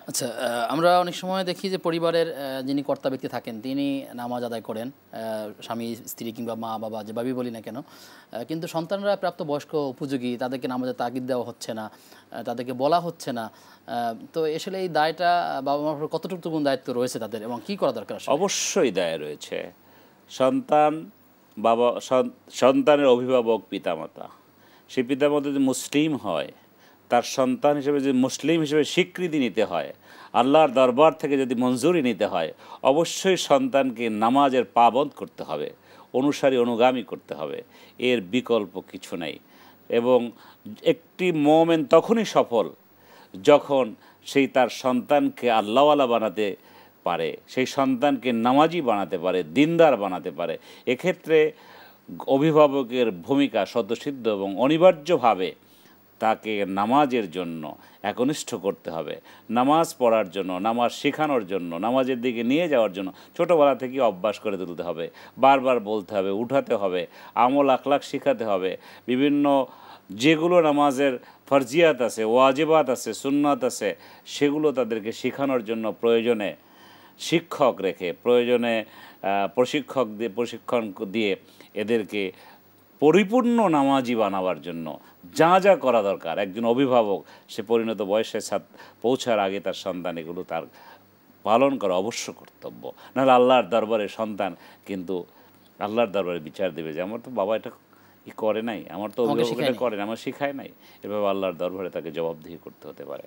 আচ্ছা, আমরা অনেক সময় দেখি যে পরিবারের যিনি কর্তা ব্যক্তি থাকেন তিনি নামাজ আদায় করেন, স্বামী স্ত্রী কিংবা মা বাবা যেভাবেই বলি না কেন, কিন্তু সন্তানরা প্রাপ্তবয়স্ক উপযোগী, তাদেরকে নামাজের তাগিদ দেওয়া হচ্ছে না, তাদেরকে বলা হচ্ছে না। তো আসলে এই দায়টা বাবা মার উপর কতটুকু দায়িত্ব রয়েছে তাদের এবং কি করা দরকার আসলে? অবশ্যই দায় রয়েছে। সন্তান বাবা সন্তানের অভিভাবক পিতামাতা, সেই পিতামাতা যদি মুসলিম হয়, তার সন্তান হিসেবে যদি মুসলিম হিসেবে স্বীকৃতি নিতে হয়, আল্লাহর দরবার থেকে যদি মঞ্জুরি নিতে হয়, অবশ্যই সন্তানকে নামাজের পাবন্দ করতে হবে, অনুসারী অনুগামী করতে হবে। এর বিকল্প কিছু নেই। এবং একটি মোমেন তখনই সফল যখন সেই তার সন্তানকে আল্লাহওয়ালা বানাতে পারে, সেই সন্তানকে নামাজি বানাতে পারে, দিনদার বানাতে পারে। এক্ষেত্রে অভিভাবকের ভূমিকা স্বতঃসিদ্ধ এবং অনিবার্যভাবে তাকে নামাজের জন্য একনিষ্ঠ করতে হবে, নামাজ পড়ার জন্য, নামাজ শেখানোর জন্য, নামাজের দিকে নিয়ে যাওয়ার জন্য ছোটোবেলা থেকে অভ্যাস করে তুলতে হবে, বারবার বলতে হবে, উঠাতে হবে, আমল আখলাক শেখাতে হবে। বিভিন্ন যেগুলো নামাজের ফরজিয়াত আছে, ওয়াজিবাত আছে, সুন্নাত আছে, সেগুলো তাদেরকে শেখানোর জন্য প্রয়োজনে শিক্ষক রেখে, প্রয়োজনে প্রশিক্ষণ দিয়ে এদেরকে পরিপূর্ণ নামাজি বানাবার জন্য যা যা করা দরকার একজন অভিভাবক সে পরিণত বয়সে পৌঁছার আগে তার সন্তান এগুলো তার পালন করা অবশ্য কর্তব্য। নাহলে আল্লাহর দরবারে সন্তান কিন্তু আল্লাহর দরবারে বিচার দেবে যে আমার তো বাবা এটা করে নাই, আমার তো অভিভাবক এটা করে না, আমার শিখায় নাই। এভাবে আল্লাহর দরবারে তাকে জবাবদিহি করতে হতে পারে।